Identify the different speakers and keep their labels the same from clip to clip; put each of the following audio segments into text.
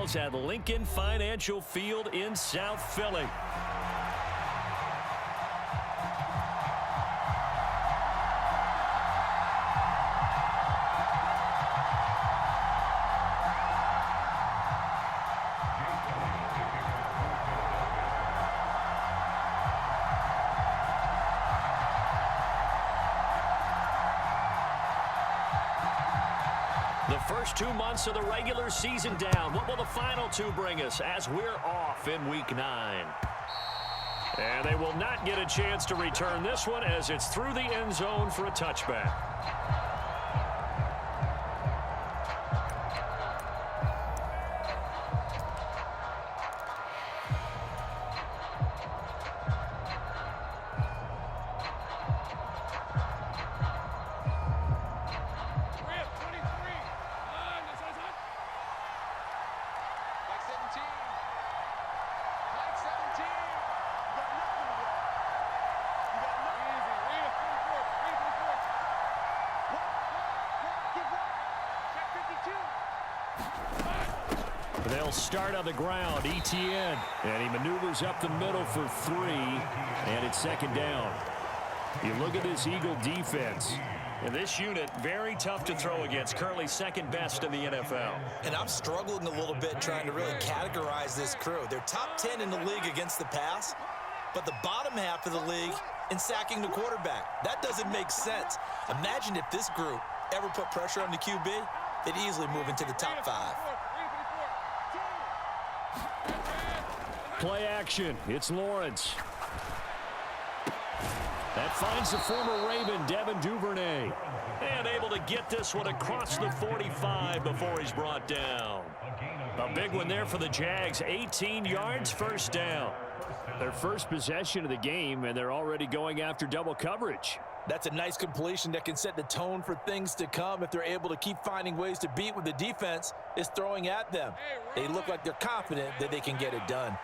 Speaker 1: Eagles at Lincoln Financial Field in South Philly. The first 2 months of the regular season down. What will the final two bring us as we're off in Week 9? And they will not get a chance to return this one as it's through the end zone for a touchback. They'll start on the ground. ETN. And he maneuvers up the middle for 3. And it's second down. You look at this Eagle defense. And this unit, very tough to throw against. Currently second best in the NFL.
Speaker 2: And I'm struggling a little bit trying to really categorize this crew. They're top 10 in the league against the pass, but the bottom half of the league in sacking the quarterback. That doesn't make sense. Imagine if this group ever put pressure on the QB, they'd easily move into the top 5.
Speaker 1: Play action. It's Lawrence. That finds the former Raven, Devin Duvernay. And able to get this one across the 45 before he's brought down. A big one there for the Jags. 18 yards, first down. Their first possession of the game, and they're already going after double coverage.
Speaker 2: That's a nice completion that can set the tone for things to come if they're able to keep finding ways to beat what the defense is throwing at them. They look like they're confident that they can get it done.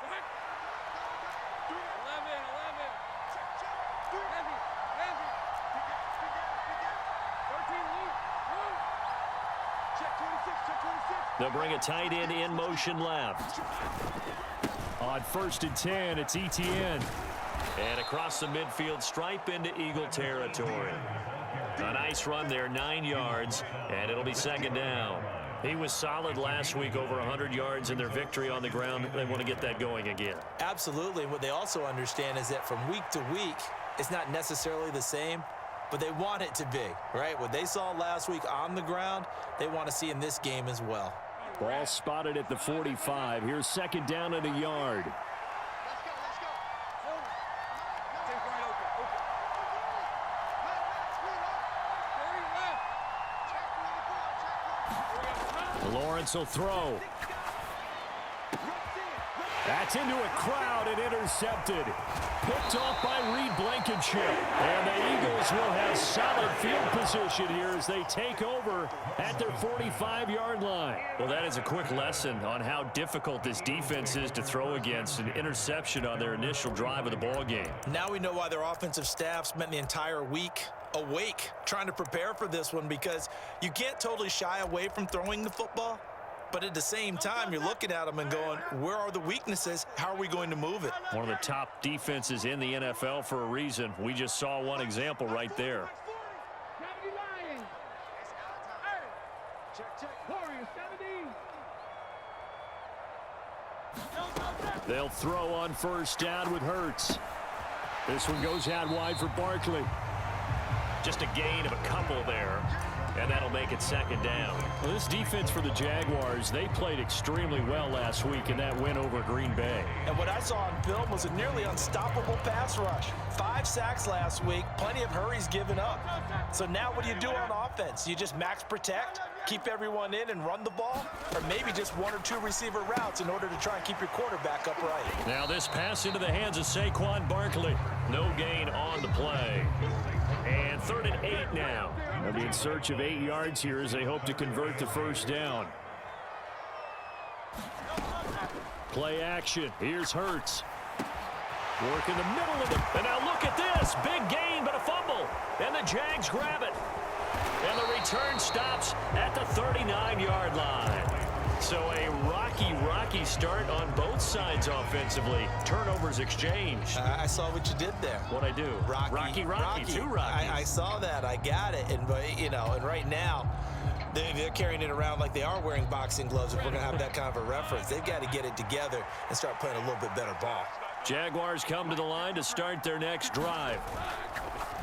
Speaker 1: They'll bring a tight end in motion left. On 1st and 10, it's ETN. And across the midfield stripe into Eagle territory. A nice run there, 9 yards, and it'll be second down. He was solid last week, over 100 yards in their victory on the ground. They want to get that going again.
Speaker 2: Absolutely. What they also understand is that from week to week, it's not necessarily the same, but they want it to be, right? What they saw last week on the ground, they want to see in this game as well.
Speaker 1: Ball spotted at the 45. Here's second down and a yard. Lawrence will throw. That's into a crowd and intercepted. Picked off by Reed Blankenship. And the Eagles will have solid field position here as they take over at their 45-yard line. Well, that is a quick lesson on how difficult this defense is to throw against. An interception on their initial drive of the ball game.
Speaker 2: Now we know why their offensive staff spent the entire week awake trying to prepare for this one, because you can't totally shy away from throwing the football. But at the same time, you're looking at them and going, where are the weaknesses? How are we going to move it?
Speaker 1: One of the top defenses in the NFL for a reason. We just saw one example right there. They'll throw on first down with Hurts. This one goes out wide for Barkley. Just a gain of a couple there. And that'll make it second down. Well, this defense for the Jaguars, they played extremely well last week in that win over Green Bay.
Speaker 2: And what I saw on film was a nearly unstoppable pass rush. 5 sacks last week, plenty of hurries given up. So now what do you do on offense? You just max protect, keep everyone in and run the ball? Or maybe just 1 or 2 receiver routes in order to try and keep your quarterback upright?
Speaker 1: Now this pass into the hands of Saquon Barkley. No gain on the play. And 3rd and 8 now. They'll be in search of 8 yards here as they hope to convert the first down. Play action. Here's Hurts. Work in the middle of it. And now look at this. Big gain, but a fumble. And the Jags grab it. And the return stops at the 39-yard line. So a rocky ride rocky start on both sides offensively. Turnovers exchanged.
Speaker 2: I saw what you did there.
Speaker 1: What'd I do? Rocky. Two Rockies.
Speaker 2: I saw that. I got it. And right now, they're carrying it around like they are wearing boxing gloves. If we're going to have that kind of a reference, they've got to get it together and start playing a little bit better ball.
Speaker 1: Jaguars come to the line to start their next drive.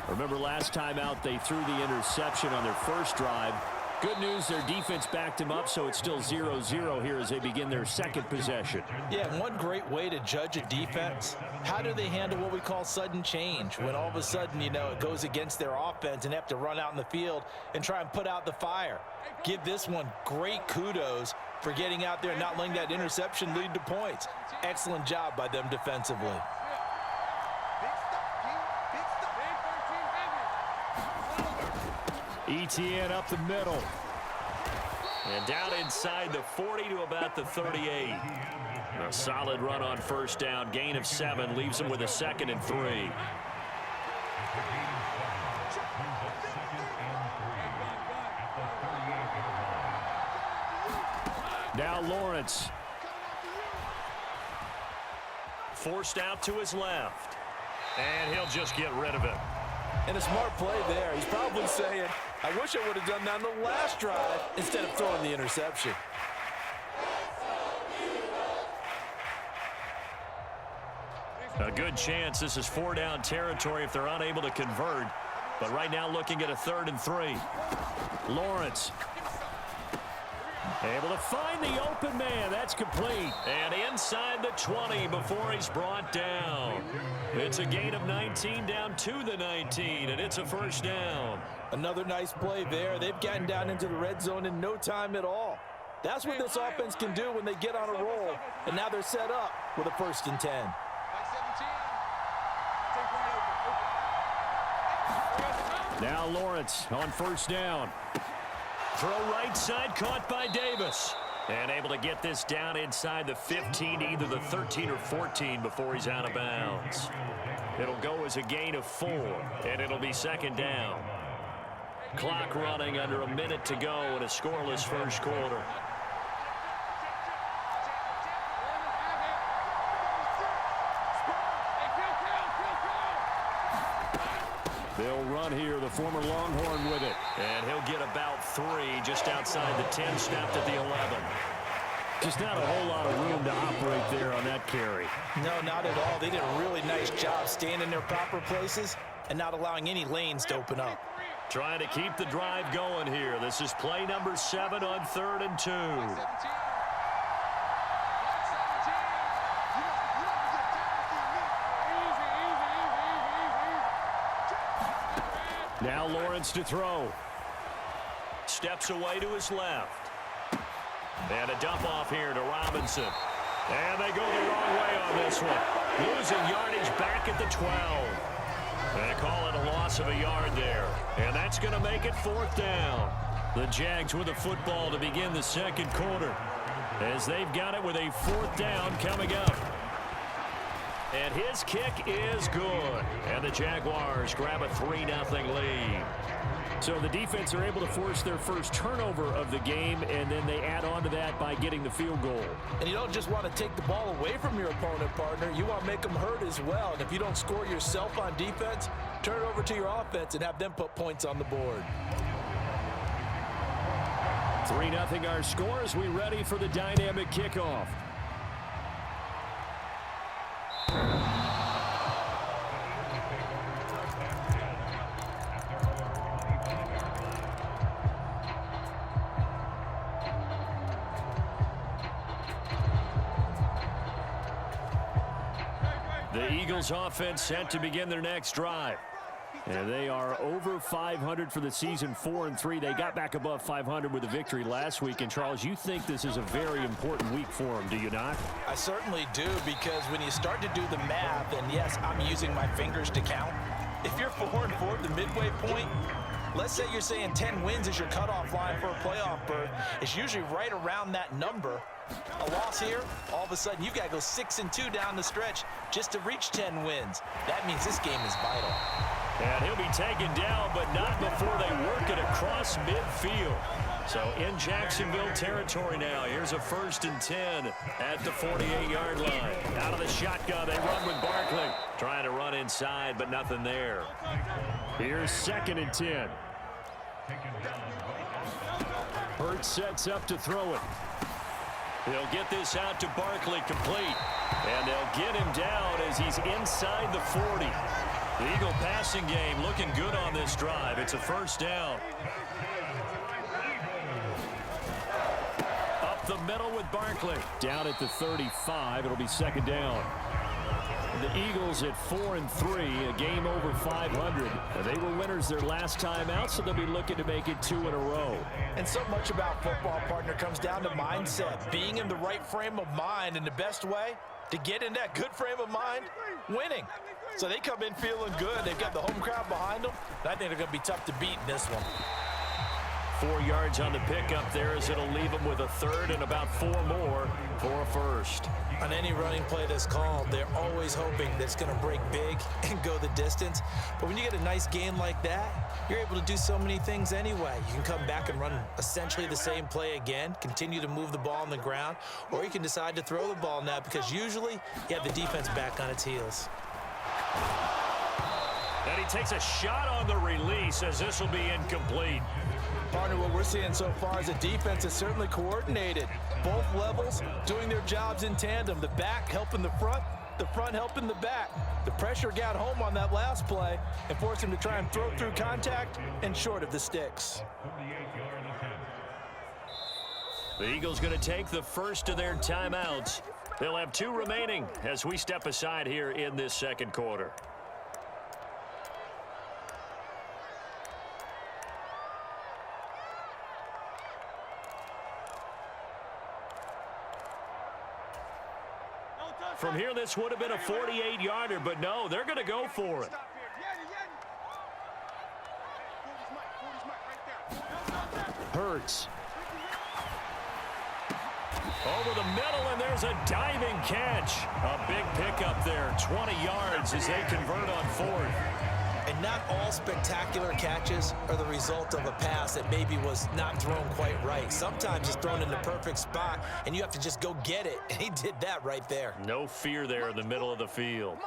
Speaker 1: Remember last time out, they threw the interception on their first drive. Good news, their defense backed him up, so it's still 0-0 here as they begin their second possession.
Speaker 2: Yeah, and one great way to judge a defense, how do they handle what we call sudden change? When all of a sudden, it goes against their offense and they have to run out in the field and try and put out the fire. Give this one great kudos for getting out there and not letting that interception lead to points. Excellent job by them defensively.
Speaker 1: ETN up the middle. And down inside the 40 to about the 38. A solid run on first down. Gain of 7 leaves them with a 2nd and 3. Now Lawrence. Forced out to his left. And he'll just get rid of it.
Speaker 2: And a smart play there. He's probably saying, I wish I would have done that on the last drive instead of throwing the interception.
Speaker 1: A good chance this is 4-down territory if they're unable to convert. But right now looking at a 3rd and 3. Lawrence. Able to find the open man. That's complete. And inside the 20 before he's brought down. It's a gain of 19 down to the 19, and it's a first down.
Speaker 2: Another nice play there. They've gotten down into the red zone in no time at all. That's what this offense can do when they get on a roll. And now they're set up with a 1st and 10.
Speaker 1: Now Lawrence on first down. Throw right side, caught by Davis. And able to get this down inside the 15, either the 13 or 14 before he's out of bounds. It'll go as a gain of 4, and it'll be 2nd down. Clock running under a minute to go in a scoreless first quarter. They'll run here, the former Longhorn with it. And he'll get about 3 just outside the 10, snapped at the 11. Just not a whole lot of room to operate there on that carry.
Speaker 2: No, not at all. They did a really nice job staying in their proper places and not allowing any lanes to open up.
Speaker 1: Trying to keep the drive going here. This is play number 7 on 3rd and 2. Now Lawrence to throw. Steps away to his left. And a dump off here to Robinson. And they go the wrong way on this one. Losing yardage back at the 12. They call it a loss of a yard there. And that's going to make it 4th down. The Jags with a football to begin the second quarter. As they've got it with a 4th down coming up. And his kick is good. And the Jaguars grab a 3-0 lead. So the defense are able to force their first turnover of the game, and then they add on to that by getting the field goal.
Speaker 2: And you don't just want to take the ball away from your opponent, partner. You want to make them hurt as well. And if you don't score yourself on defense, turn it over to your offense and have them put points on the board.
Speaker 1: 3-0 our score as we ready for the dynamic kickoff. The Eagles offense set to begin their next drive. And they are over 500 for the season, 4-3. They got back above 500 with a victory last week. And, Charles, you think this is a very important week for them, do you not?
Speaker 2: I certainly do, because when you start to do the math, and yes, I'm using my fingers to count. If you're 4-4 at the midway point, let's say you're saying 10 wins is your cutoff line for a playoff berth. It's usually right around that number. A loss here, all of a sudden you've got to go 6-2 down the stretch just to reach 10 wins. That means this game is vital.
Speaker 1: And he'll be taken down, but not before they work it across midfield. So in Jacksonville territory now. Here's a 1st and 10 at the 48-yard line. Out of the shotgun, they run with Barkley. Trying to run inside, but nothing there. Here's 2nd and 10. Hurts sets up to throw it. He'll get this out to Barkley complete. And they'll get him down as he's inside the 40. The Eagle passing game looking good on this drive. It's a 1st down. Up the middle with Barkley. Down at the 35. It'll be 2nd down. The Eagles at 4-3, a game over 500. They were winners their last time out, so they'll be looking to make it 2 in a row.
Speaker 2: And so much about football, partner, comes down to mindset. Being in the right frame of mind, and the best way to get in that good frame of mind, winning. So they come in feeling good. They've got the home crowd behind them. And I think they're going to be tough to beat in this one.
Speaker 1: 4 yards on the pickup there as it'll leave them with a 3rd and about 4 more for a 1st.
Speaker 2: On any running play that's called, they're always hoping that it's going to break big and go the distance. But when you get a nice game like that, you're able to do so many things anyway. You can come back and run essentially the same play again, continue to move the ball on the ground, or you can decide to throw the ball now because usually you have the defense back on its heels.
Speaker 1: And he takes a shot on the release as this will be incomplete.
Speaker 2: Partner, what we're seeing so far is the defense is certainly coordinated. Both levels doing their jobs in tandem. The back helping the front helping the back. The pressure got home on that last play and forced him to try and throw through contact and short of the sticks.
Speaker 1: The Eagles going to take the first of their timeouts. They'll have 2 remaining as we step aside here in this 2nd quarter. From here, this would have been a 48-yarder, but no, they're going to go for it. Hurts. Over the middle, and there's a diving catch. A big pickup there, 20 yards as they convert on 4th.
Speaker 2: And not all spectacular catches are the result of a pass that maybe was not thrown quite right. Sometimes it's thrown in the perfect spot, and you have to just go get it. And he did that right there.
Speaker 1: No fear there in the middle of the field.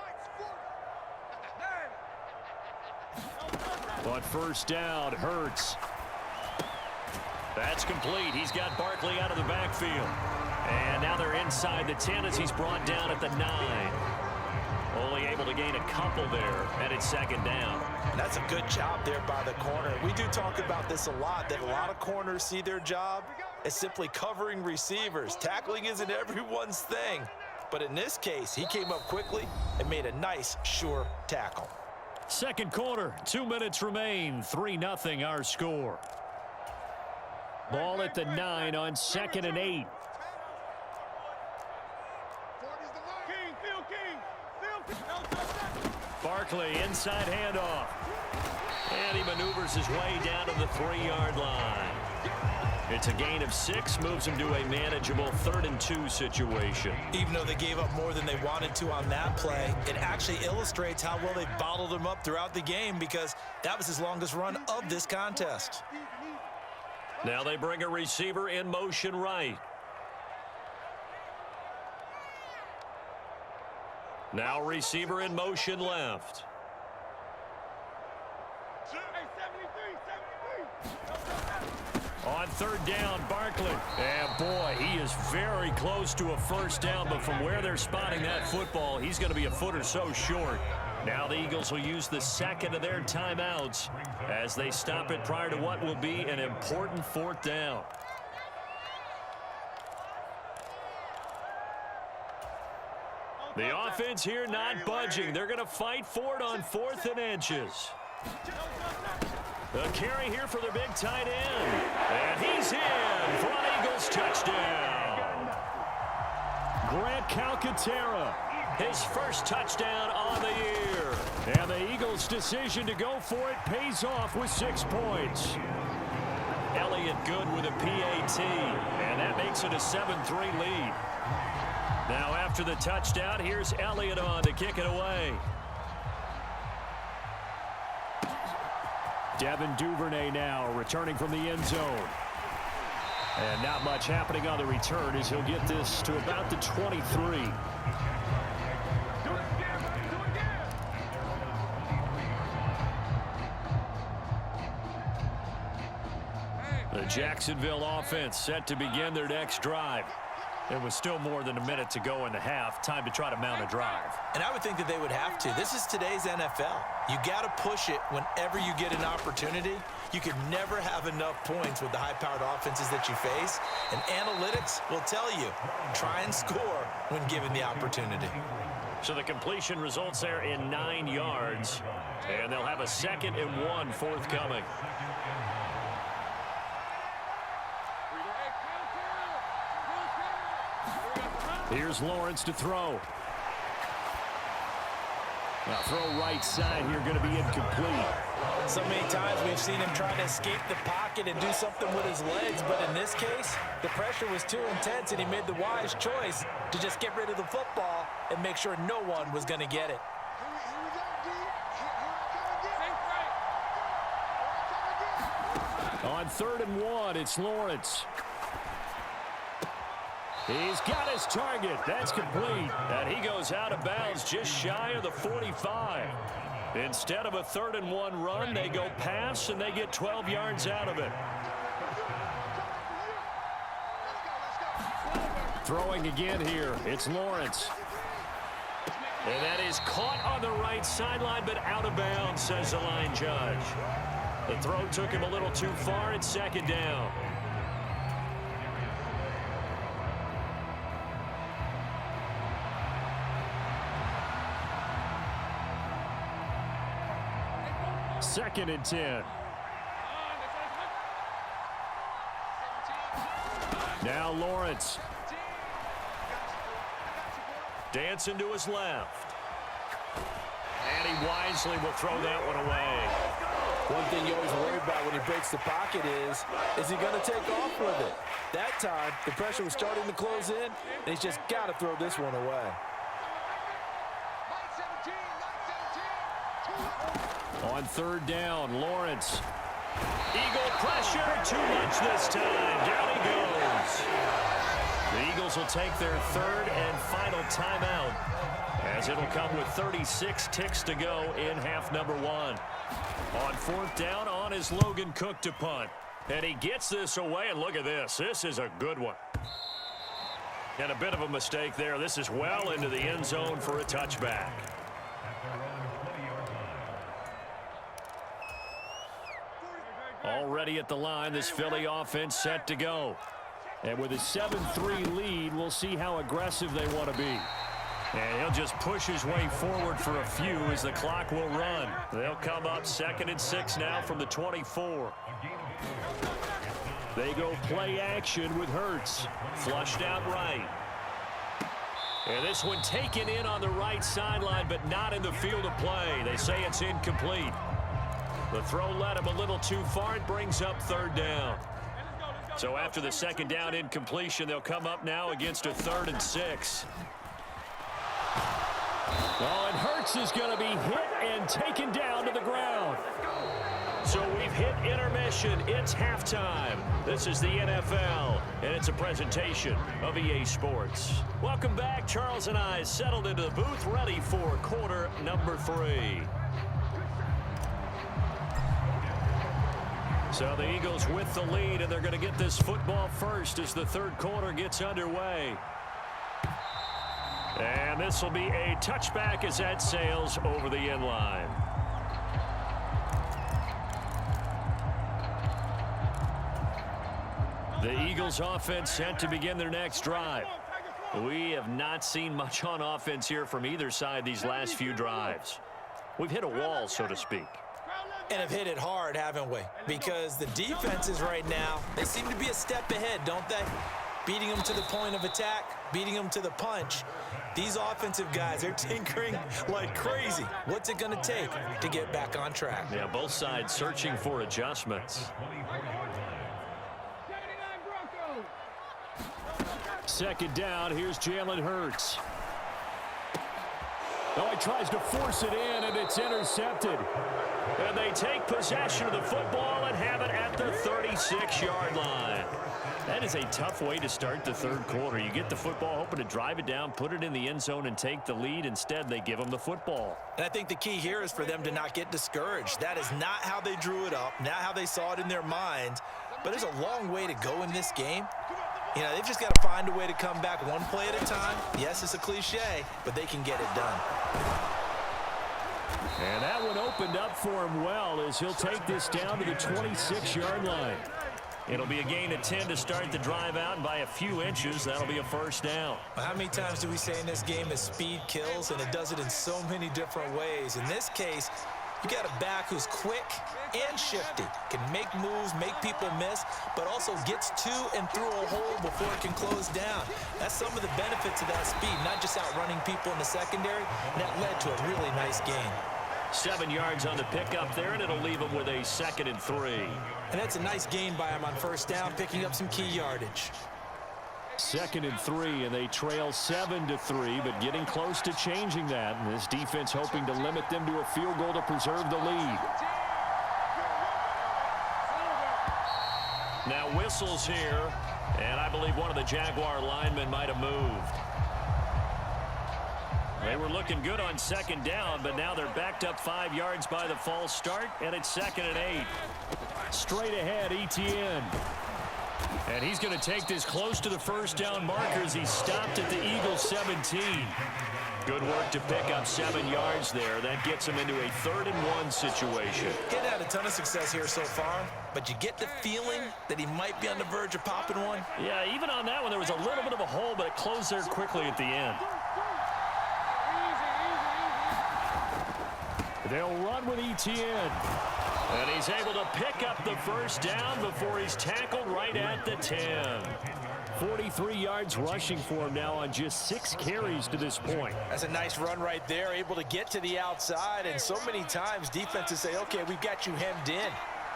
Speaker 1: On 1st down, Hurts. That's complete. He's got Barkley out of the backfield. And now they're inside the 10 as he's brought down at the 9. Only able to gain a couple there, and it's 2nd down.
Speaker 2: And that's a good job there by the corner. We do talk about this a lot, that a lot of corners see their job as simply covering receivers. Tackling isn't everyone's thing. But in this case, he came up quickly and made a nice, sure tackle.
Speaker 1: 2nd quarter, 2 minutes remain. 3-0 our score. Ball at the 9 on 2nd and 8. Barkley, inside handoff. And he maneuvers his way down to the 3-yard line. It's a gain of 6, moves him to a manageable 3rd and 2 situation.
Speaker 2: Even though they gave up more than they wanted to on that play, it actually illustrates how well they bottled him up throughout the game because that was his longest run of this contest.
Speaker 1: Now they bring a receiver in motion right. Now receiver in motion left. On 3rd down, Barkley. And boy, he is very close to a 1st down, but from where they're spotting that football, he's going to be a foot or so short. Now the Eagles will use the 2nd of their timeouts as they stop it prior to what will be an important 4th down. The offense here not budging. They're going to fight for it on 4th and inches. The carry here for the big tight end. And he's in for an Eagles touchdown. Grant Calcaterra, his 1st touchdown on the year. And the Eagles' decision to go for it pays off with 6 points. Elliott good with a PAT, and that makes it a 7-3 lead. Now after the touchdown, here's Elliott on to kick it away. Devin Duvernay now returning from the end zone. And not much happening on the return as he'll get this to about the 23. The Jacksonville offense set to begin their next drive. It was still more than a minute to go in the half. Time to try to mount a drive.
Speaker 2: And I would think that they would have to. This is today's NFL. You got to push it whenever you get an opportunity. You can never have enough points with the high-powered offenses that you face. And analytics will tell you, try and score when given the opportunity.
Speaker 1: So the completion results there in 9 yards. And they'll have a 2nd and 1 forthcoming. Here's Lawrence to throw. Now throw right side here, going to be incomplete.
Speaker 2: So many times we've seen him trying to escape the pocket and do something with his legs, but in this case, the pressure was too intense and he made the wise choice to just get rid of the football and make sure no one was going to get it.
Speaker 1: On 3rd and 1, it's Lawrence. He's got his target. That's complete. And he goes out of bounds just shy of the 45. Instead of a 3rd and 1 run, they go pass, and they get 12 yards out of it. Throwing again here. It's Lawrence. And that is caught on the right sideline, but out of bounds, says the line judge. The throw took him a little too far. It's 2nd down. Second and 10. Now Lawrence. Dancing to his left. And he wisely will throw that one away.
Speaker 2: One thing you always worry about when he breaks the pocket is he going to take off with it? That time, the pressure was starting to close in, and he's just got to throw this one away.
Speaker 1: On 3rd down, Lawrence. Eagle pressure, too much this time. Down he goes. The Eagles will take their 3rd and final timeout, as it'll come with 36 ticks to go in half number 1. On 4th down, on is Logan Cook to punt. And he gets this away, and look at this. This is a good one. And a bit of a mistake there. This is well into the end zone for a touchback. Already at the line, this Philly offense set to go. And with a 7-3 lead, we'll see how aggressive they want to be. And he'll just push his way forward for a few as the clock will run. They'll come up 2nd and 6 now from the 24. They go play action with Hurts. Flushed out right. And this one taken in on the right sideline, but not in the field of play. They say it's incomplete. The throw led him a little too far. It brings up 3rd down. So after the 2nd down incompletion, they'll come up now against a 3rd and 6. Oh, and Hurts is going to be hit and taken down to the ground. So we've hit intermission. It's halftime. This is the NFL, and it's a presentation of EA Sports. Welcome back. Charles and I settled into the booth, ready for quarter number 3. So the Eagles with the lead, and they're going to get this football first as the 3rd quarter gets underway. And this will be a touchback as that sails over the end line. The Eagles offense set to begin their next drive. We have not seen much on offense here from either side these last few drives. We've hit a wall, so to speak.
Speaker 2: And have hit it hard, haven't we? Because the defenses right now, they seem to be a step ahead, don't they? Beating them to the point of attack, beating them to the punch. These offensive guys are tinkering like crazy. What's it going to take to get back on track?
Speaker 1: Yeah, both sides searching for adjustments. 2nd down, here's Jalen Hurts. Oh, he tries to force it in, and it's intercepted. And they take possession of the football and have it at the 36-yard line. That is a tough way to start the third quarter. You get the football, hoping to drive it down, put it in the end zone, and take the lead. Instead, they give them the football.
Speaker 2: And I think the key here is for them to not get discouraged. That is not how they drew it up, not how they saw it in their minds. But there's a long way to go in this game. You know, they've just got to find a way to come back one play at a time. Yes, it's a cliche, but they can get it done.
Speaker 1: And that one opened up for him well as he'll take this down to the 26-yard line. It'll be a gain of 10 to start the drive out, and by a few inches, that'll be a first down.
Speaker 2: Well, how many times do we say in this game that speed kills, and it does it in so many different ways? In this case, you got a back who's quick and shifty, can make moves, make people miss, but also gets to and through a hole before it can close down. That's some of the benefits of that speed, not just outrunning people in the secondary, and that led to a really nice gain.
Speaker 1: 7 yards on the pickup there, and it'll leave him with a 2nd and 3.
Speaker 2: And that's a nice gain by him on first down, picking up some key yardage.
Speaker 1: 2nd and 3, and they trail 7-3, but getting close to changing that. And this defense hoping to limit them to a field goal to preserve the lead. Now whistles here, and I believe one of the Jaguar linemen might have moved. They were looking good on 2nd down, but now they're backed up 5 yards by the false start, and it's 2nd and 8. Straight ahead, Etienne. And he's going to take this close to the first down markers. He stopped at the Eagles 17. Good work to pick up 7 yards there. That gets him into a 3rd and 1 situation.
Speaker 2: He's had a ton of success here so far, but you get the feeling that he might be on the verge of popping one.
Speaker 1: Yeah, even on that one, there was a little bit of a hole, but it closed there quickly at the end. They'll run with Etienne. And he's able to pick up the first down before he's tackled right at the 10. 43 yards rushing for him now on just 6 carries to this point.
Speaker 2: That's a nice run right there, able to get to the outside. And so many times defenses say, okay, we've got you hemmed in.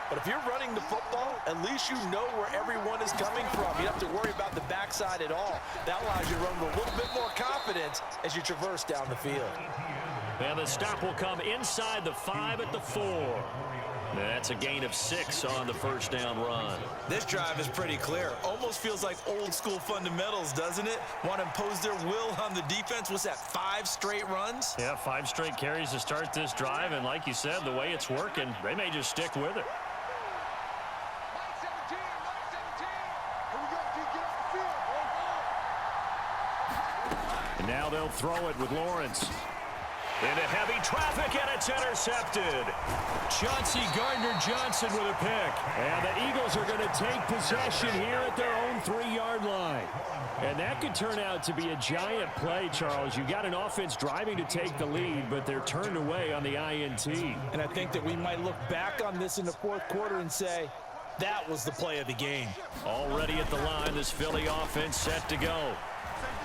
Speaker 2: But if you're running the football, at least you know where everyone is coming from. You don't have to worry about the backside at all. That allows you to run with a little bit more confidence as you traverse down the field.
Speaker 1: And the stop will come inside the 5 at the 4. That's a gain of 6 on the first down run.
Speaker 2: This drive is pretty clear. Almost feels like old school fundamentals, doesn't it? Want to impose their will on the defense. What's that, 5 straight runs?
Speaker 1: Yeah, 5 straight carries to start this drive. And like you said, the way it's working, they may just stick with it. And now they'll throw it with Lawrence. Into heavy traffic, and it's intercepted. Chauncey Gardner-Johnson with a pick. And the Eagles are going to take possession here at their own 3-yard line. And that could turn out to be a giant play, Charles. You got an offense driving to take the lead, but they're turned away on the INT.
Speaker 2: And I think that we might look back on this in the fourth quarter and say, that was the play of the game.
Speaker 1: Already at the line, this Philly offense set to go.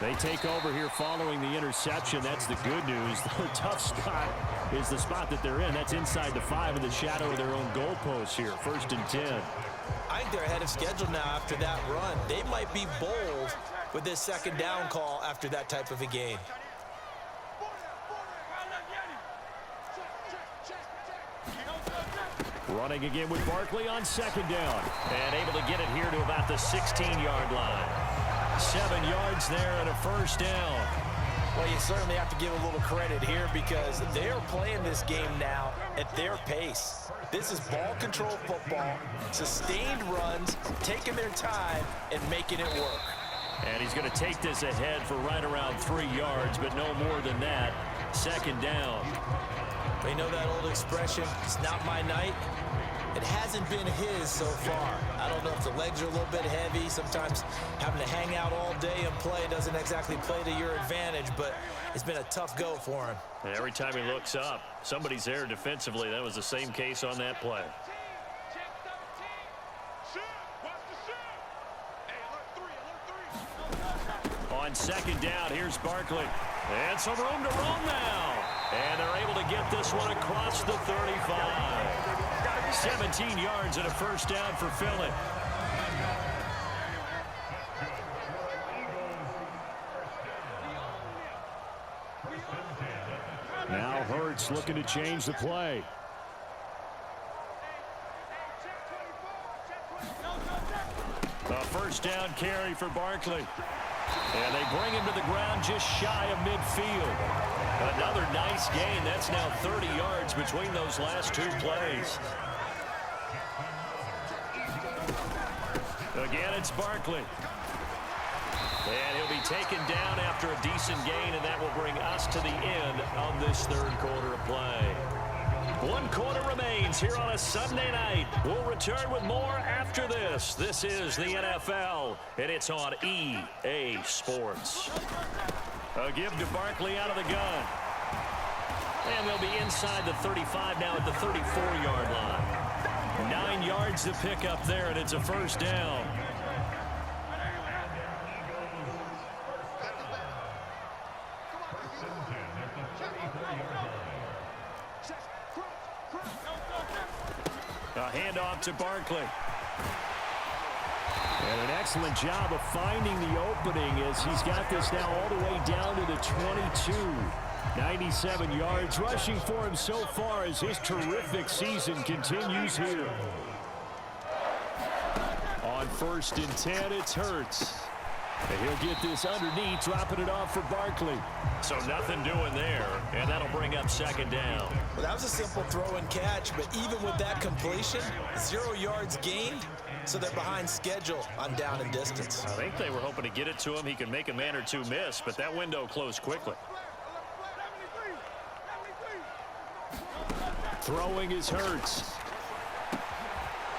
Speaker 1: They take over here following the interception. That's the good news. The tough spot is the spot that they're in. That's inside the 5 in the shadow of their own goalpost here. 1st and 10.
Speaker 2: I think they're ahead of schedule now after that run. They might be bold with this 2nd down call after that type of a game.
Speaker 1: Running again with Barkley on 2nd down. And able to get it here to about the 16-yard line. 7 yards there and a first down.
Speaker 2: Well, you certainly have to give a little credit here because they're playing this game now at their pace. This is ball control football, sustained runs, taking their time and making it work.
Speaker 1: And he's going to take this ahead for right around 3 yards, but no more than that. 2nd down.
Speaker 2: They know that old expression, it's not my night. It hasn't been his so far. I don't know if the legs are a little bit heavy. Sometimes having to hang out all day and play doesn't exactly play to your advantage, but it's been a tough go for him.
Speaker 1: And every time he looks up, somebody's there defensively. That was the same case on that play. On 2nd down, here's Barkley. And some room to roam now. And they're able to get this one across the 35. 17 yards and a first down for Philly.
Speaker 3: Now Hurts looking to change the play.
Speaker 1: A first down carry for Barkley. And they bring him to the ground just shy of midfield. Another nice gain. That's now 30 yards between those last two plays. Again, it's Barkley. And he'll be taken down after a decent gain, and that will bring us to the end of this third quarter of play. 1 quarter remains here on a Sunday night. We'll return with more after this. This is the NFL, and it's on EA Sports. A give to Barkley out of the gun. And they'll be inside the 35 now at the 34-yard line. 9 yards to pick up there, and it's a first down. A handoff to Barkley.
Speaker 3: And an excellent job of finding the opening as he's got this now all the way down to the 22. 97 yards rushing for him so far as his terrific season continues here. On 1st and 10, it's Hurts. And he'll get this underneath, dropping it off for Barkley.
Speaker 1: So nothing doing there, and that'll bring up 2nd down.
Speaker 2: Well, that was a simple throw and catch, but even with that completion, 0 yards gained, so they're behind schedule on down and distance.
Speaker 1: I think they were hoping to get it to him. He could make a man or two miss, but that window closed quickly.
Speaker 3: Throwing is Hurts.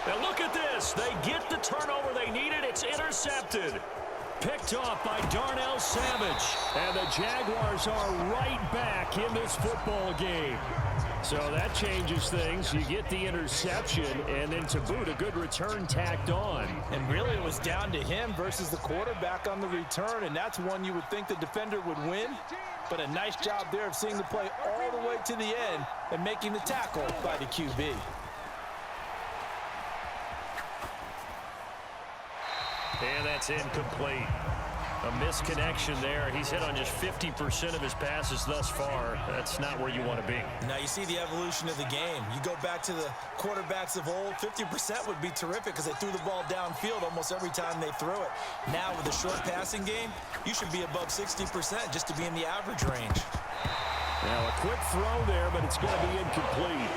Speaker 1: Now look at this. They get the turnover they needed. It's intercepted.
Speaker 3: Picked off by Darnell Savage. And the Jaguars are right back in this football game. So that changes things. You get the interception, and then to boot, a good return tacked on.
Speaker 2: And really, it was down to him versus the quarterback on the return, and that's one you would think the defender would win. But a nice job there of seeing the play all the way to the end and making the tackle by the QB.
Speaker 1: And that's incomplete. A misconnection there. He's hit on just 50% of his passes thus far. That's not where you want to be.
Speaker 2: Now you see the evolution of the game. You go back to the quarterbacks of old, 50% would be terrific because they threw the ball downfield almost every time they threw it. Now with a short passing game, you should be above 60% just to be in the average range.
Speaker 3: Now a quick throw there, but it's going to be incomplete.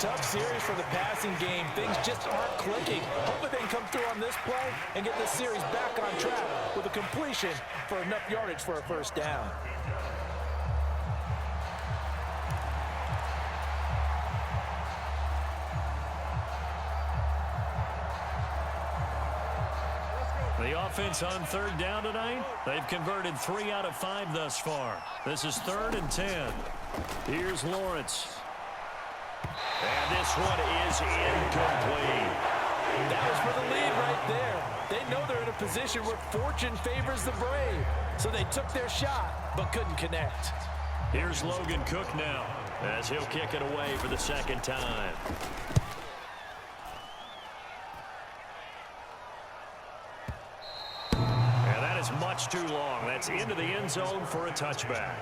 Speaker 2: Tough series for the passing game. Things just aren't clicking. Hopefully they can come through on this play and get this series back on track with a completion for enough yardage for a first down.
Speaker 1: The offense on 3rd down tonight, they've converted 3 out of 5 thus far. This is 3rd and 10.
Speaker 3: Here's Lawrence.
Speaker 1: And this one is incomplete.
Speaker 2: That was for the lead right there. They know they're in a position where fortune favors the brave. So they took their shot, but couldn't connect.
Speaker 1: Here's Logan Cook now, as he'll kick it away for the 2nd time. And that is much too long. That's into the end zone for a touchback.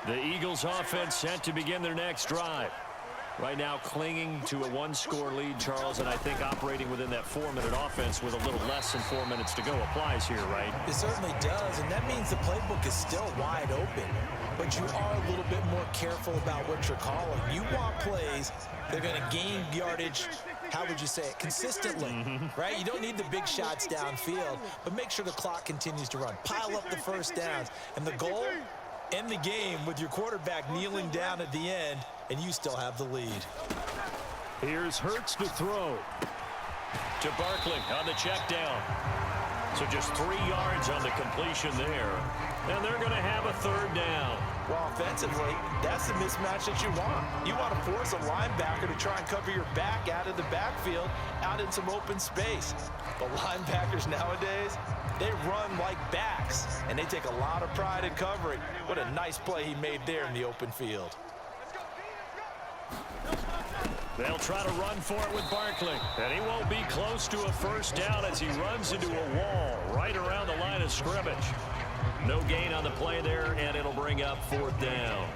Speaker 1: The Eagles offense set to begin their next drive. Right now clinging to a 1-score lead, Charles, and I think operating within that 4-minute offense with a little less than 4 minutes to go applies here, right?
Speaker 2: It certainly does, and that means the playbook is still wide open. But you are a little bit more careful about what you're calling. You want plays that are going to gain yardage, how would you say it, consistently, right? You don't need the big shots downfield, but make sure the clock continues to run. Pile up the first downs, and the goal, end the game with your quarterback kneeling down at the end, and you still have the lead.
Speaker 3: Here's Hurts to throw.
Speaker 1: To Barkley on the check down. So just 3 yards on the completion there. And they're going to have a 3rd down.
Speaker 2: Well, offensively, that's the mismatch that you want. You want to force a linebacker to try and cover your back out of the backfield, out in some open space. The linebackers nowadays, they run like backs, and they take a lot of pride in covering. What a nice play he made there in the open field.
Speaker 3: They'll try to run for it with Barkley. And he won't be close to a first down as he runs into a wall right around the line of scrimmage. No gain on the play there, and it'll bring up 4th down.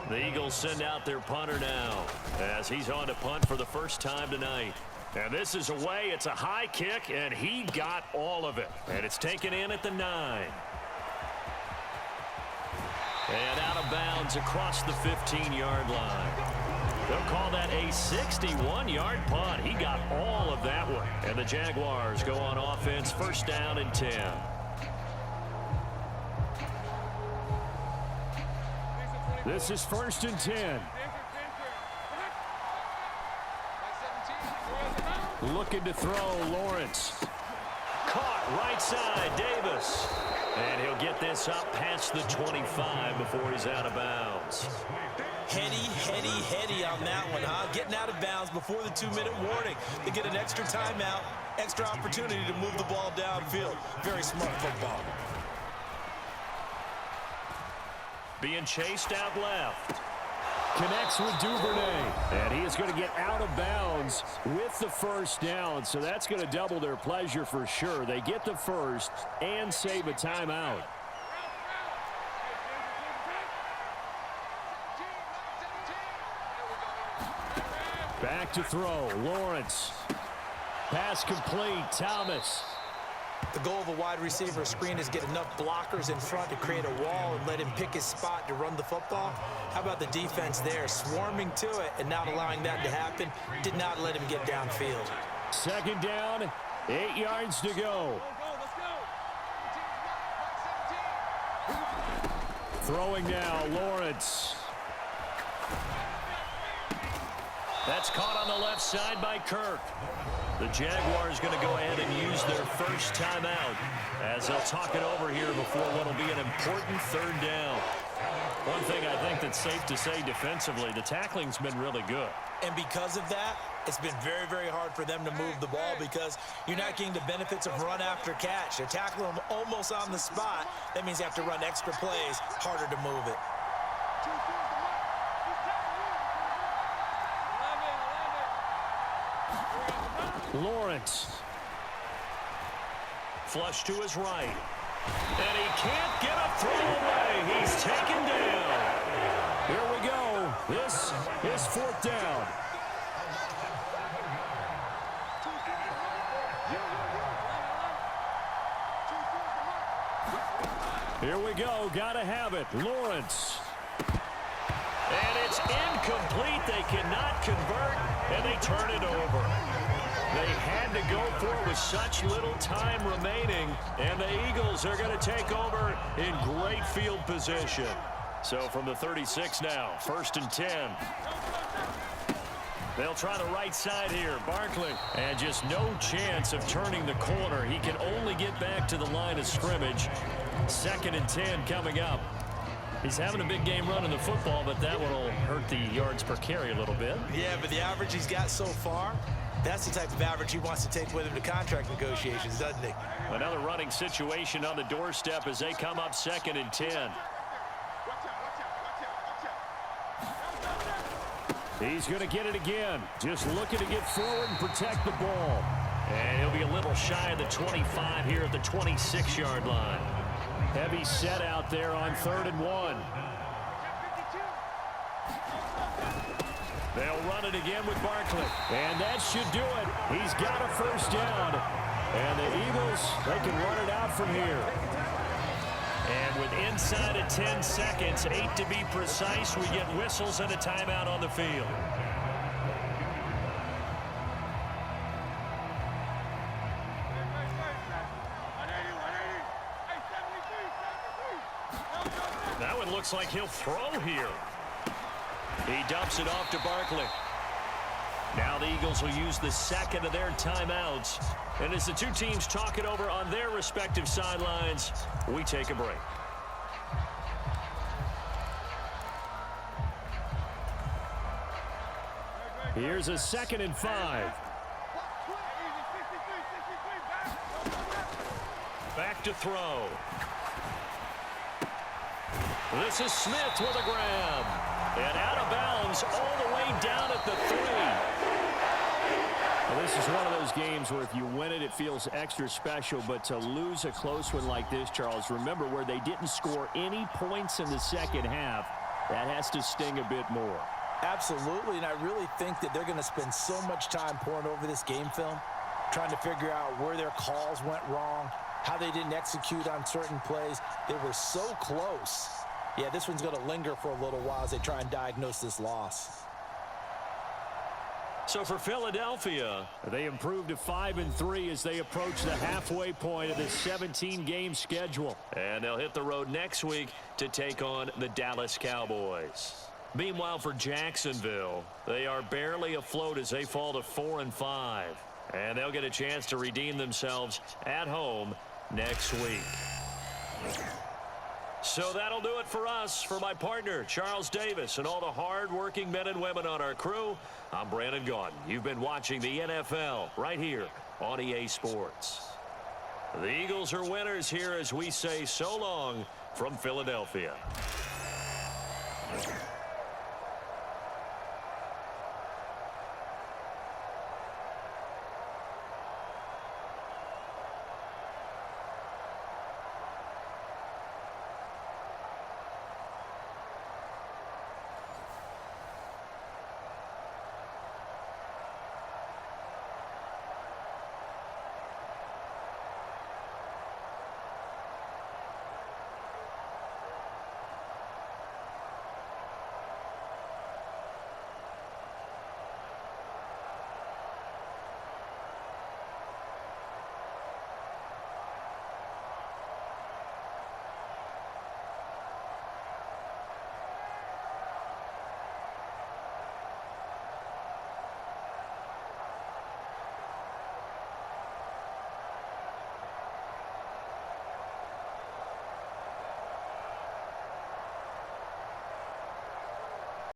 Speaker 3: The Eagles send out their punter now as he's on to punt for the first time tonight. And this is away. It's a high kick, and he got all of it. And it's taken in at the 9. And out of bounds across the 15-yard line. They'll call that a 61-yard punt. He got all of that one. And the Jaguars go on offense, first down and 10. This is 1st and 10. Looking to throw, Lawrence. Caught right side, Davis. And he'll get this up past the 25 before he's out of bounds.
Speaker 2: Heady on that one, huh? Getting out of bounds before the 2-minute warning. They get an extra timeout, extra opportunity to move the ball downfield. Very smart football.
Speaker 3: Being chased out left. Connects with Duvernay. And he is going to get out of bounds with the first down. So that's going to double their pleasure for sure. They get the first and save a timeout. Back to throw. Lawrence. Pass complete. Thomas.
Speaker 2: The goal of a wide receiver screen is get enough blockers in front to create a wall and let him pick his spot to run the football. How about the defense there, swarming to it and not allowing that to happen? Did not let him get downfield.
Speaker 3: 2nd down, 8 yards to go. Throwing now, Lawrence. That's caught on the left side by Kirk. The Jaguars going to go ahead and use their first timeout as they'll talk it over here before what will be an important 3rd down. One thing I think that's safe to say defensively, the tackling's been really good.
Speaker 2: And because of that, it's been very, very hard for them to move the ball because you're not getting the benefits of run after catch. They're tackling them almost on the spot. That means you have to run extra plays, harder to move it.
Speaker 3: Lawrence. Flush to his right. And he can't get a throw away. He's taken down. Here we go. This is 4th down. Here we go. Gotta have it. Lawrence. And it's incomplete. They cannot convert, and they turn it over. They had to go for it with such little time remaining, and the Eagles are going to take over in great field position. So from the 36 now, 1st and 10. They'll try the right side here. Barkley. And just no chance of turning the corner. He can only get back to the line of scrimmage. 2nd and 10 coming up. He's having a big game running the football, but that one will hurt the yards per carry a little bit.
Speaker 2: Yeah, but the average he's got so far, that's the type of average he wants to take with him to contract negotiations, doesn't he?
Speaker 3: Another running situation on the doorstep as they come up 2nd and 10. He's going to get it again. Just looking to get forward and protect the ball. And he'll be a little shy of the 25 here at the 26-yard line. Heavy set out there on 3rd and 1. They'll run it again with Barkley. And that should do it. He's got a first down. And the Eagles, they can run it out from here. And with inside of 10 seconds, 8 to be precise, we get whistles and a timeout on the field. That one looks like he'll throw here. He dumps it off to Barkley. Now the Eagles will use the 2nd of their timeouts. And as the two teams talk it over on their respective sidelines, we take a break. Here's a 2nd and 5. Back to throw.
Speaker 1: This is Smith with a grab. And out of bounds all the way down at the 3.
Speaker 3: Well, this is one of those games where if you win it, it feels extra special. But to lose a close one like this, Charles, remember where they didn't score any points in the second half, that has to sting a bit more.
Speaker 2: Absolutely, and I really think that they're going to spend so much time poring over this game film, trying to figure out where their calls went wrong, how they didn't execute on certain plays. They were so close. Yeah, this one's going to linger for a little while as they try and diagnose this loss.
Speaker 1: So for Philadelphia,
Speaker 3: they improved to 5-3 as they approach the halfway point of this 17-game schedule.
Speaker 1: and they'll hit the road next week to take on the Dallas Cowboys. Meanwhile, for Jacksonville, they are barely afloat as they fall to 4-5. And they'll get a chance to redeem themselves at home next week. So that'll do it for us. For my partner, Charles Davis, and all the hard-working men and women on our crew, I'm Brandon Gaudin. You've been watching the NFL right here on EA Sports. The Eagles are winners here as we say so long from Philadelphia.